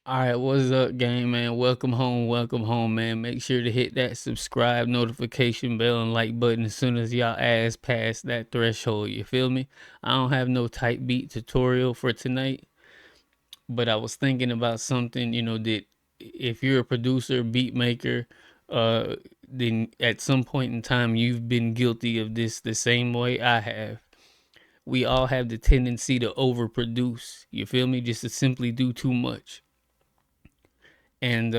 All right, what's up, gang, man? Welcome home, man. Make sure to hit that subscribe notification bell and like button as soon as y'all ass pass that threshold. You feel me? I don't have no type beat tutorial for tonight, but I was thinking about something, that if you're a producer, beat maker, then at some point in time you've been guilty of this the same way I have. We all have the tendency to overproduce. You feel me? Just to simply do too much. And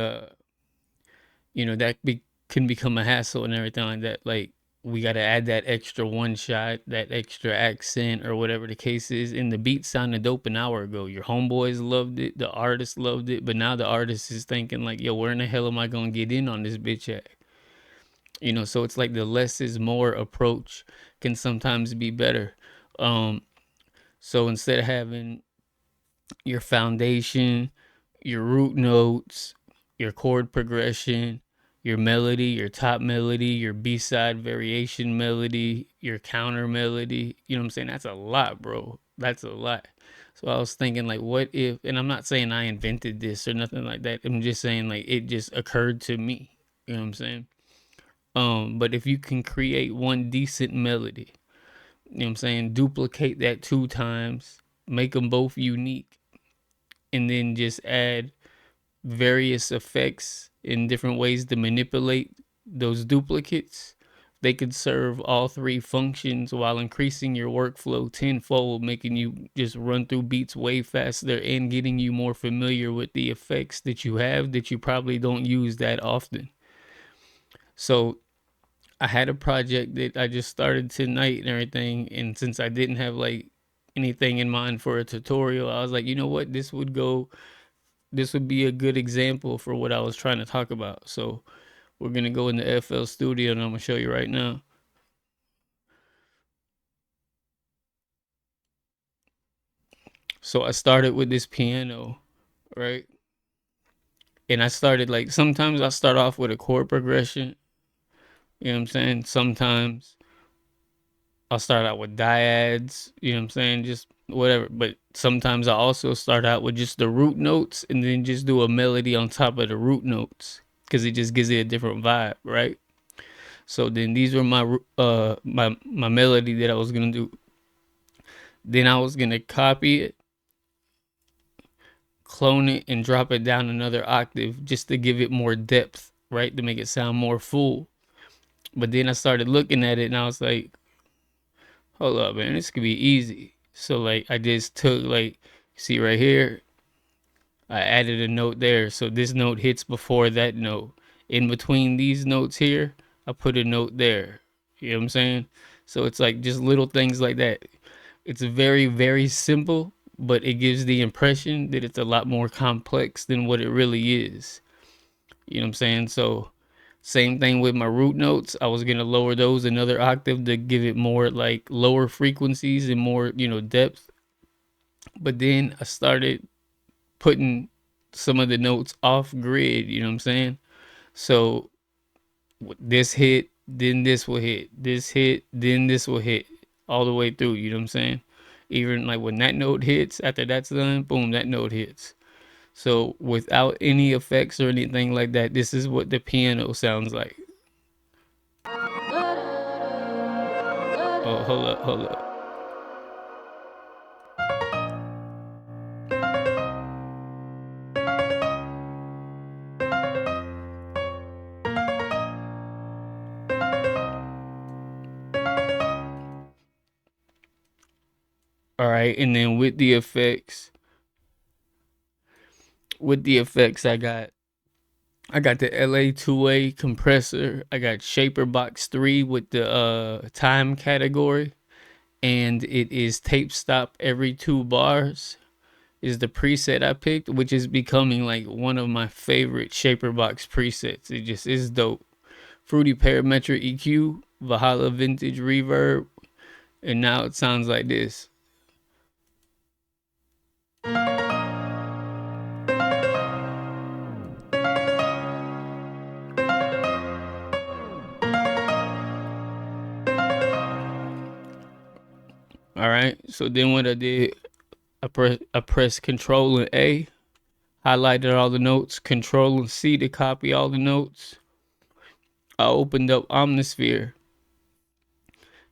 can become a hassle and everything like that. Like we got to add that extra one shot, that extra accent, or whatever the case is. And the beat sounded dope an hour ago. Your homeboys loved it, the artist loved it, but now the artist is thinking like, yo, where in the hell am I gonna get in on this bitch at? So it's like the less is more approach can sometimes be better. Um, so instead of having your foundation, your root notes, your chord progression, your melody, your top melody, your B-side variation melody, your counter melody. You know what I'm saying? That's a lot, bro. That's a lot. So I was thinking like what if, and I'm not saying I invented this or nothing like that. I'm just saying like it just occurred to me. You know what I'm saying? But if you can create one decent melody, you know what I'm saying, duplicate that two times, make them both unique, and then just add various effects in different ways to manipulate those duplicates. They could serve all three functions while increasing your workflow tenfold, making you just run through beats way faster and getting you more familiar with the effects that you have that you probably don't use that often. So I had a project that I just started tonight and everything, and since I didn't have like anything in mind for a tutorial, I was like, you know what, this would be a good example for what I was trying to talk about. So we're gonna go in the FL Studio and I'm gonna show you right now. So I started with this piano, right? And I started like sometimes I start off with a chord progression. You know what I'm saying? Sometimes I'll start out with dyads, you know what I'm saying? Just whatever. But sometimes I also start out with just the root notes and then just do a melody on top of the root notes because it just gives it a different vibe, right? So then these were my melody that I was gonna do. Then I was gonna copy it, clone it, and drop it down another octave just to give it more depth, right? To make it sound more full. But then I started looking at it and I was like, hold up, man, this could be easy. So like I just took like, see right here, I added a note there. So this note hits before that note. In between these notes here, I put a note there. You know what I'm saying? So it's like just little things like that. It's very, very simple, but it gives the impression that it's a lot more complex than what it really is. You know what I'm saying? So same thing with my root notes. I was gonna lower those another octave to give it more like lower frequencies and more, depth. But then I started putting some of the notes off grid, you know what I'm saying? So this hit, then this will hit, this hit, then this will hit all the way through, you know what I'm saying? Even like when that note hits, after that's done, boom, that note hits. So without any effects or anything like that, this is what the piano sounds like. Oh, hold up, hold up. All right, and then with the effects, I got the LA2A compressor. I got Shaper Box 3 with the time category, and it is tape stop every 2 bars is the preset I picked, which is becoming like one of my favorite Shaper Box presets. It just is dope. Fruity Parametric EQ, Valhalla Vintage Reverb, and now it sounds like this. All right. So then what I did, I pressed Control and A. highlighted all the notes, Control and C to copy all the notes. I opened up Omnisphere.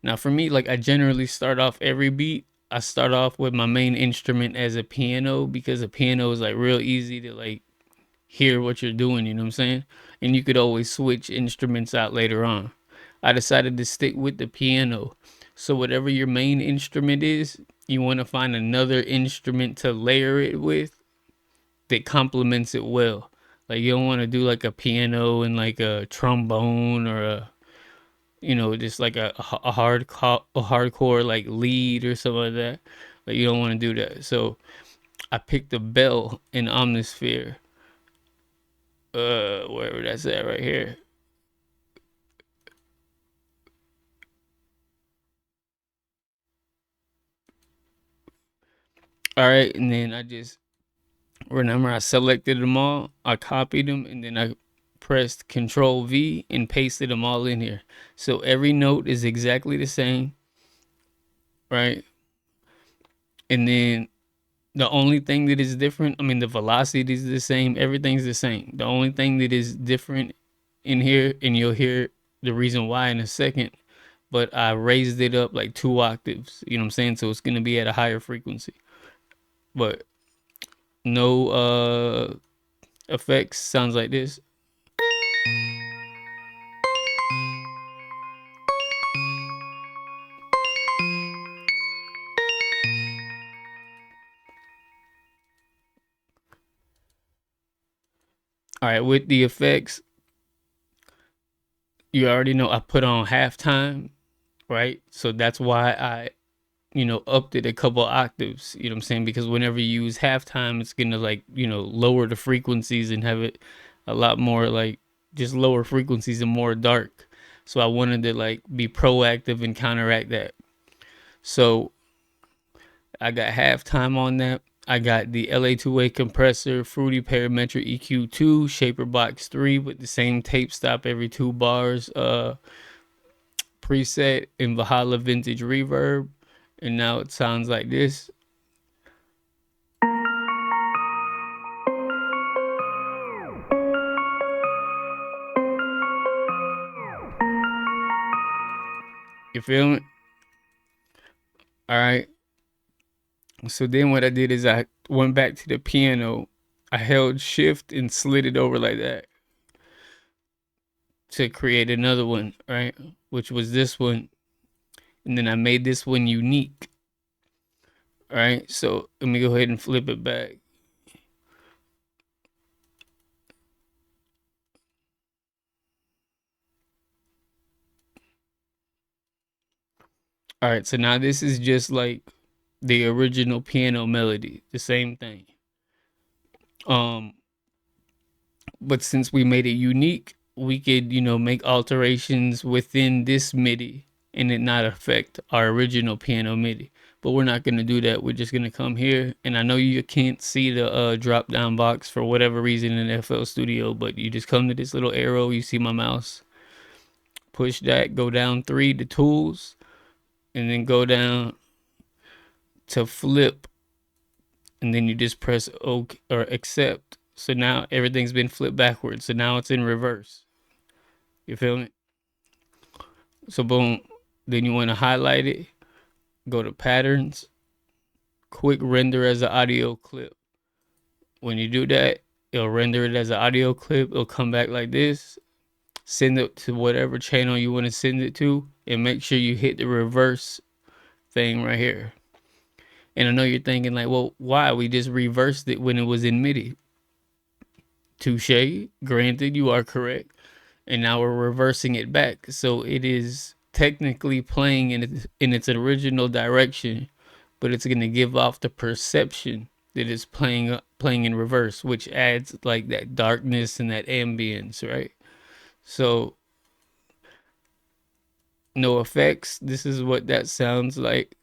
Now for me, like I generally start off every beat. I start off with my main instrument as a piano because a piano is like real easy to like hear what you're doing, you know what I'm saying? And you could always switch instruments out later on. I decided to stick with the piano. So whatever your main instrument is, you want to find another instrument to layer it with that complements it well. Like you don't want to do like a piano and like a trombone or a just like a hardcore like lead or something like that. Like you don't want to do that. So I picked a bell in Omnisphere. Wherever that's at right here. All right, and then I just remember I selected them all, I copied them, and then I pressed Control V and pasted them all in here. So every note is exactly the same, right? And then the only thing that is different, I mean, the velocity is the same, everything's the same. The only thing that is different in here, and you'll hear the reason why in a second, but I raised it up like 2 octaves, you know what I'm saying? So it's gonna be at a higher frequency. But no effects, sounds like this. All right, with the effects, you already know I put on halftime, right? So that's why I, upped it a couple octaves, you know what I'm saying? Because whenever you use halftime, it's gonna like, lower the frequencies and have it a lot more like just lower frequencies and more dark. So I wanted to like be proactive and counteract that. So I got halftime on that. I got the LA2A compressor, Fruity Parametric EQ2, Shaper Box 3 with the same tape stop every 2 bars, preset in Valhalla Vintage Reverb. And now it sounds like this. You feel it? All right. So then what I did is I went back to the piano. I held shift and slid it over like that to create another one, right? Which was this one. And then I made this one unique. All right. So let me go ahead and flip it back. All right. So now this is just like the original piano melody, the same thing. Um, but since we made it unique, we could, make alterations within this MIDI and it not affect our original piano MIDI. But we're not gonna do that. We're just gonna come here, and I know you can't see the drop down box for whatever reason in FL Studio, but you just come to this little arrow. You see my mouse. Push that. Go down 3 to tools, and then go down to flip, and then you just press OK or accept. So now everything's been flipped backwards. So now it's in reverse. You feel me? So boom. Then you want to highlight it. Go to patterns. Quick render as an audio clip. When you do that, it'll render it as an audio clip. It'll come back like this. Send it to whatever channel you want to send it to, and make sure you hit the reverse thing right here. And I know you're thinking like, well, why? We just reversed it when it was in MIDI. Touche. Granted, you are correct. And now we're reversing it back. So it is technically playing in its original direction, but it's going to give off the perception that it's playing in reverse, which adds like that darkness and that ambience, right? So no effects. This is what that sounds like.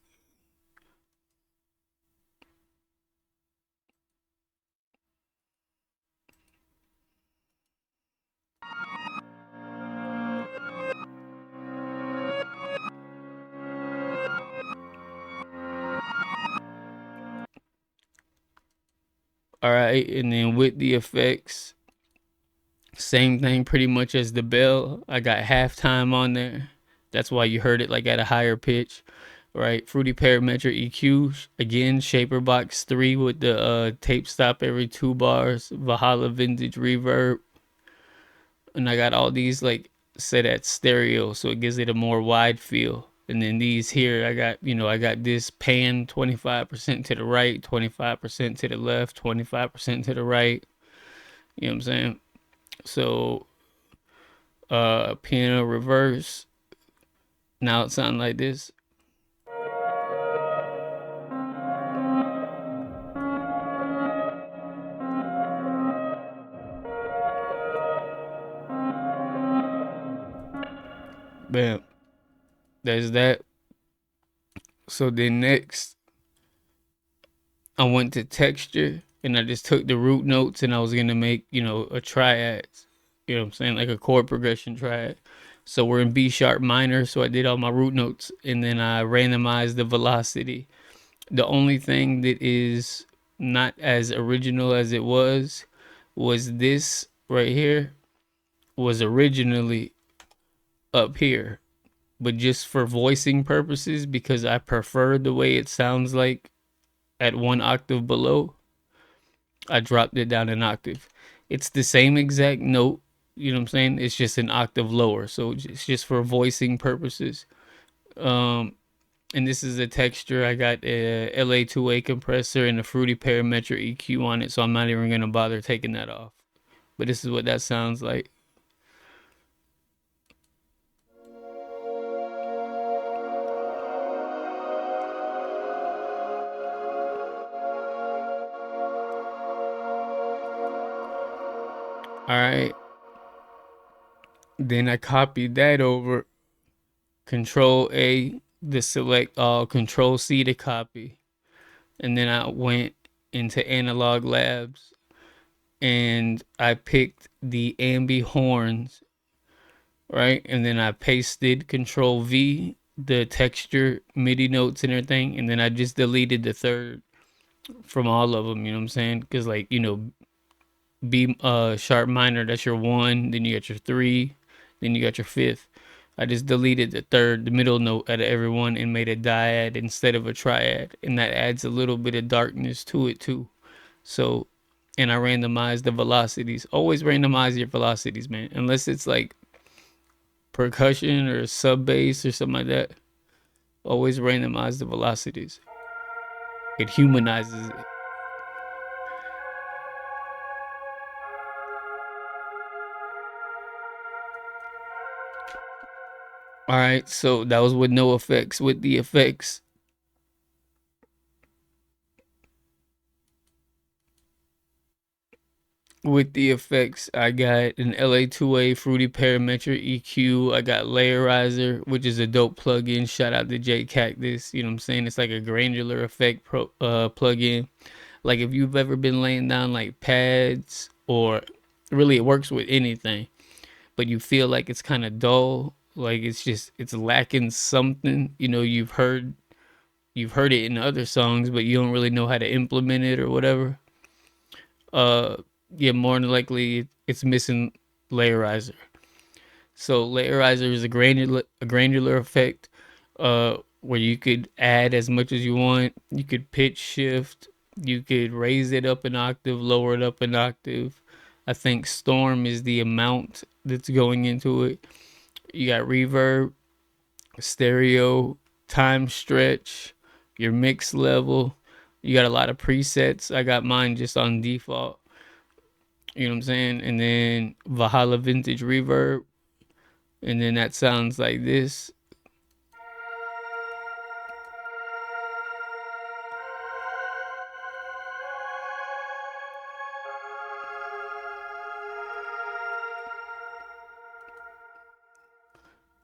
All right, and then with the effects, same thing pretty much as the bell. I got halftime on there. That's why you heard it like at a higher pitch, right? Fruity Parametric EQ, again, Shaper Box 3 with the tape stop every 2 bars, Valhalla Vintage Reverb, and I got all these like set at stereo, so it gives it a more wide feel. And then these here, I got this pan 25% to the right, 25% to the left, 25% to the right. You know what I'm saying? So, piano reverse. Now it sounds like this. Bam. There's that. So then next, I went to texture and I just took the root notes and I was gonna make, a triad. You know what I'm saying? Like a chord progression triad. So we're in B sharp minor, so I did all my root notes and then I randomized the velocity. The only thing that is not as original as it was this right here was originally up here, but just for voicing purposes, because I prefer the way it sounds like at 1 octave below, I dropped it down an octave. It's the same exact note, you know what I'm saying? It's just an octave lower, so it's just for voicing purposes. Um, and this is a texture. I got a LA2A compressor and a Fruity Parametric EQ on it, so I'm not even gonna bother taking that off. But this is what that sounds like. All right. Then I copied that over. Control A to select all. Control C to copy. And then I went into Analog Labs and I picked the ambi horns, right? And then I pasted Control V, the texture, MIDI notes and everything, and then I just deleted the third from all of them. You know what I'm saying? Because like B sharp minor, that's your 1. Then you got your 3. Then you got your 5th. I just deleted the third, the middle note out of every one and made a dyad instead of a triad, and that adds a little bit of darkness to it too. So, and I randomized the velocities. Always randomize your velocities, man. Unless it's like percussion or sub bass or something like that. Always randomize the velocities. It humanizes it. All right, so that was with no effects. With the effects, I got an LA2A Fruity Parametric EQ. I got Layerizer, which is a dope plugin. Shout out to J Cactus. You know what I'm saying? It's like a granular effect plugin. Like if you've ever been laying down like pads, or really it works with anything, but you feel like it's kind of dull, like it's lacking something. You've heard it in other songs, but you don't really know how to implement it or whatever. Uh, yeah, more than likely it's missing layerizer. So layerizer is a granular effect, where you could add as much as you want. You could pitch shift. You could raise it up an octave, lower it up an octave. I think storm is the amount that's going into it. You got reverb, stereo, time stretch, your mix level. You got a lot of presets. I got mine just on default. You know what I'm saying? And then Valhalla Vintage Reverb. And then that sounds like this.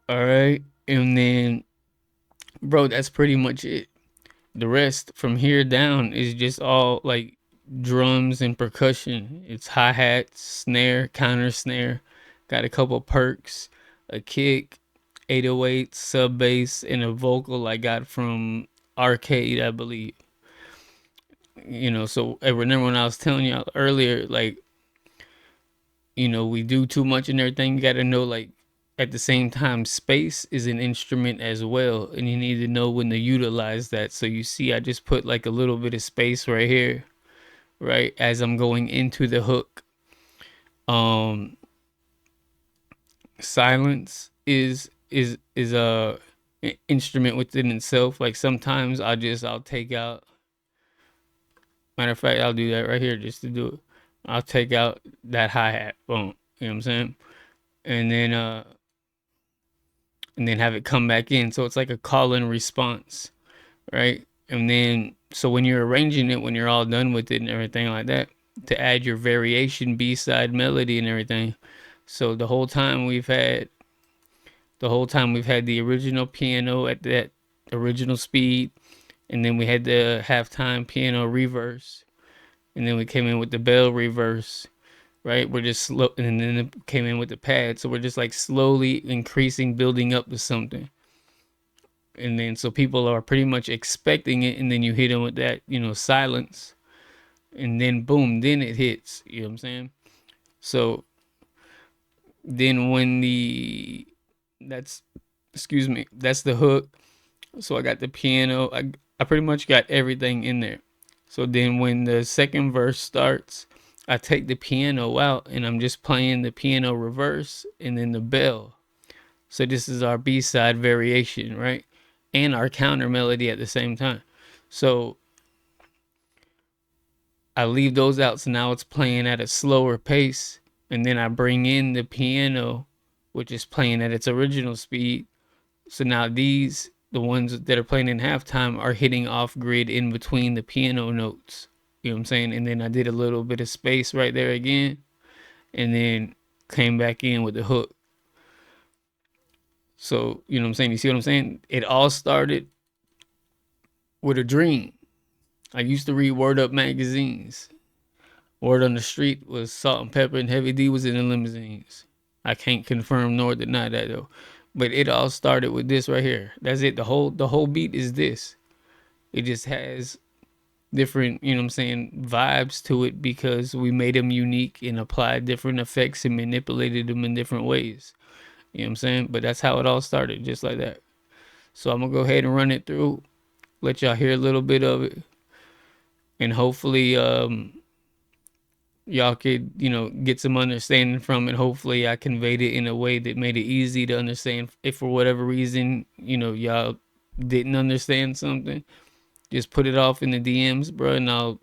All right. And then, bro, that's pretty much it. The rest from here down is just all like drums and percussion. It's hi hat, snare, counter snare. Got a couple perks, a kick, 808, sub bass, and a vocal I got from Arcade, I believe. So I remember when I was telling you earlier, like, we do too much and everything. You got to know, like, at the same time, space is an instrument as well, and you need to know when to utilize that. So you see, I just put like a little bit of space right here, right, as I'm going into the hook. Um, Silence is a instrument within itself. Like sometimes I'll take out. Matter of fact, I'll do that right here just to do it. I'll take out that hi hat. Boom. You know what I'm saying? And then have it come back in. So it's like a call and response, right? And then so when you're arranging it, when you're all done with it and everything like that, to add your variation B side melody and everything. So the whole time we've had the original piano at that original speed, and then we had the halftime piano reverse, and then we came in with the bell reverse, right? We're just slow, and then it came in with the pad. So we're just like slowly increasing, building up to something. And then so people are pretty much expecting it, and then you hit them with that, silence, and then boom, then it hits. You know what I'm saying? So then when the that's excuse me, that's the hook. So I got the piano. I pretty much got everything in there. So then when the second verse starts, I take the piano out and I'm just playing the piano reverse and then the bell. So this is our B-side variation, right? And our counter melody at the same time. So I leave those out. So now it's playing at a slower pace. And then I bring in the piano, which is playing at its original speed. So now the ones that are playing in halftime, are hitting off grid in between the piano notes. You know what I'm saying? And then I did a little bit of space right there again, and then came back in with the hook. So, you know what I'm saying? You see what I'm saying? It all started with a dream. I used to read Word Up magazines. Word on the street was Salt and Pepper and Heavy D was in the limousines. I can't confirm nor deny that though. But it all started with this right here. That's it. The whole beat is this. It just has different, you know what I'm saying, vibes to it because we made them unique and applied different effects and manipulated them in different ways. You know what I'm saying? But that's how it all started, just like that. So I'm gonna go ahead and run it through, let y'all hear a little bit of it, and hopefully y'all could, get some understanding from it. Hopefully I conveyed it in a way that made it easy to understand. If for whatever reason, y'all didn't understand something, just put it off in the DMs, bro, and I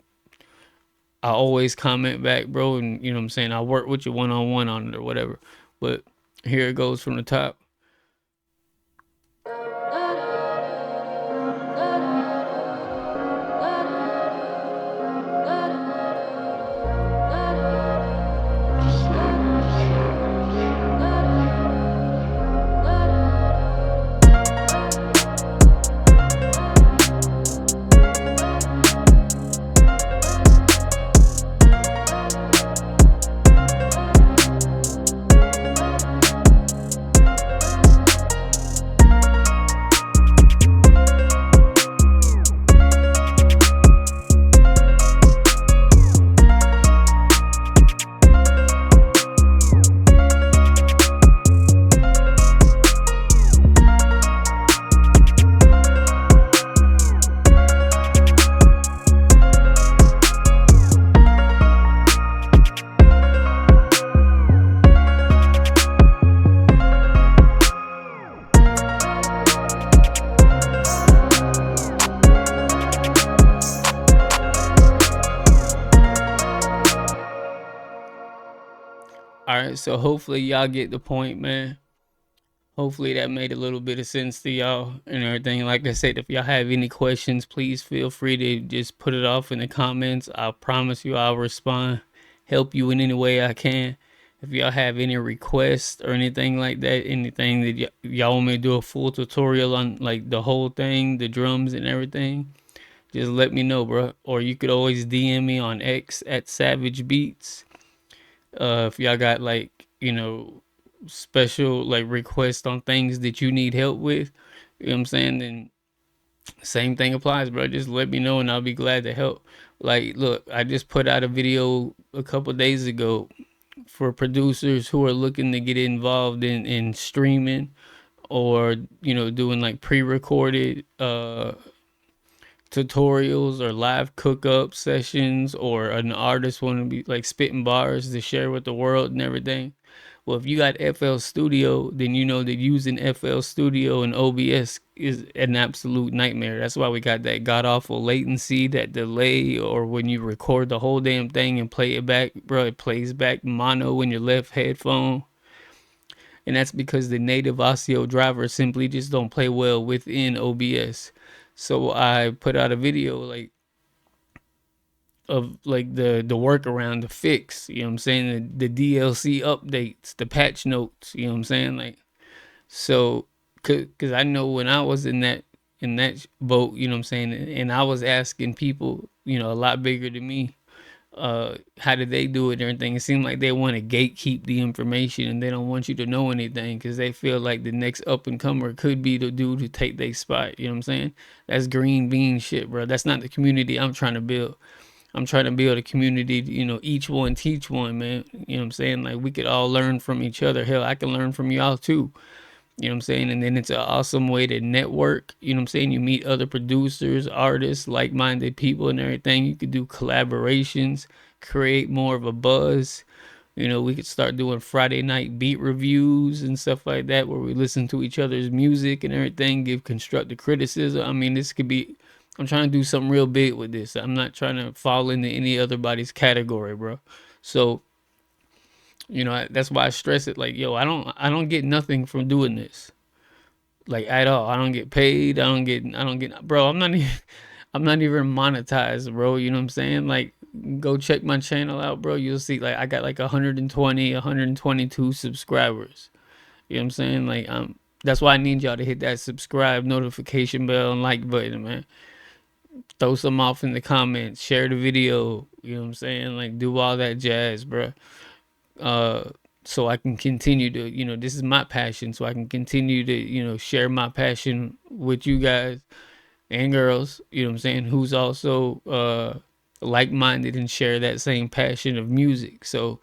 always comment back, bro, and you know what I'm saying, I'll work with you one on one on it or whatever. But here it goes from the top. All right, so hopefully y'all get the point, man. Hopefully that made a little bit of sense to y'all and everything. Like I said, if y'all have any questions, please feel free to just put it off in the comments. I promise you I'll respond, help you in any way I can. If y'all have any requests or anything like that, anything that y'all want me to do a full tutorial on, like the whole thing, the drums and everything, just let me know, bro. Or you could always DM me on X at Savage Beats. If y'all got like, special like requests on things that you need help with, you know what I'm saying, then same thing applies, bro. Just let me know and I'll be glad to help. Like, look, I just put out a video a couple days ago for producers who are looking to get involved in streaming, or doing like pre-recorded tutorials or live cook-up sessions, or an artist want to be like spitting bars to share with the world and everything. Well, if you got FL Studio, then you know that using FL Studio and OBS is an absolute nightmare. That's why we got that god awful latency, that delay, or when you record the whole damn thing and play it back, bro, it plays back mono in your left headphone. And that's because the native audio drivers simply just don't play well within OBS. So I put out a video like of like the workaround, the fix, you know what I'm saying, the DLC updates, the patch notes, you know what I'm saying, like. So cuz I know when I was in that boat, you know what I'm saying, and I was asking people, a lot bigger than me, how did they do it and everything. It seemed like they want to gatekeep the information, and they don't want you to know anything because they feel like the next up and comer could be the dude who take their spot. You know what I'm saying? That's green bean shit, bro. That's not the community I'm trying to build. I'm trying to build a community, each one teach one, man. You know what I'm saying? Like, we could all learn from each other. Hell, I can learn from y'all too. You know what I'm saying? And then it's an awesome way to network. You know what I'm saying? You meet other producers, artists, like minded people, and everything. You could do collaborations, create more of a buzz. We could start doing Friday night beat reviews and stuff like that, where we listen to each other's music and everything, give constructive criticism. I mean, this could be. I'm trying to do something real big with this. I'm not trying to fall into any other body's category, bro. So, that's why I stress it. Like, yo, I don't get nothing from doing this, like, at all. I don't get paid. I don't get, bro. I'm not even monetized, bro. You know what I'm saying? Like, go check my channel out, bro. You'll see, like, I got like 120, 122 subscribers. You know what I'm saying? Like, that's why I need y'all to hit that subscribe, notification bell, and like button, man. Throw some off in the comments, share the video. You know what I'm saying? Like, do all that jazz, bro. uh so I can continue to, this is my passion, so I can continue to, share my passion with you guys and girls, you know what I'm saying, who's also like-minded and share that same passion of music. So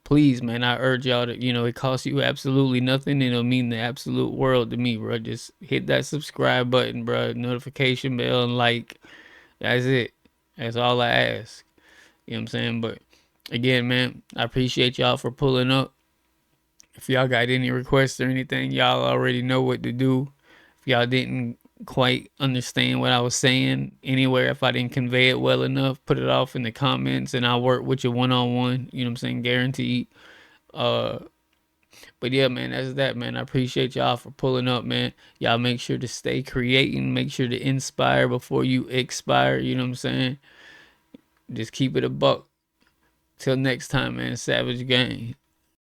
please, man, I urge y'all to, it costs you absolutely nothing, and it'll mean the absolute world to me, bro. Just hit that subscribe button, bro, notification bell, and like. That's it. That's all I ask. You know what I'm saying? But again, man, I appreciate y'all for pulling up. If y'all got any requests or anything, y'all already know what to do. If y'all didn't quite understand what I was saying anywhere, if I didn't convey it well enough, put it off in the comments and I'll work with you one-on-one. You know what I'm saying? Guaranteed. Uh, but yeah, man, that's that, man. I appreciate y'all for pulling up, man. Y'all make sure to stay creating. Make sure to inspire before you expire. You know what I'm saying? Just keep it a buck. Till next time, man. Savage Gang.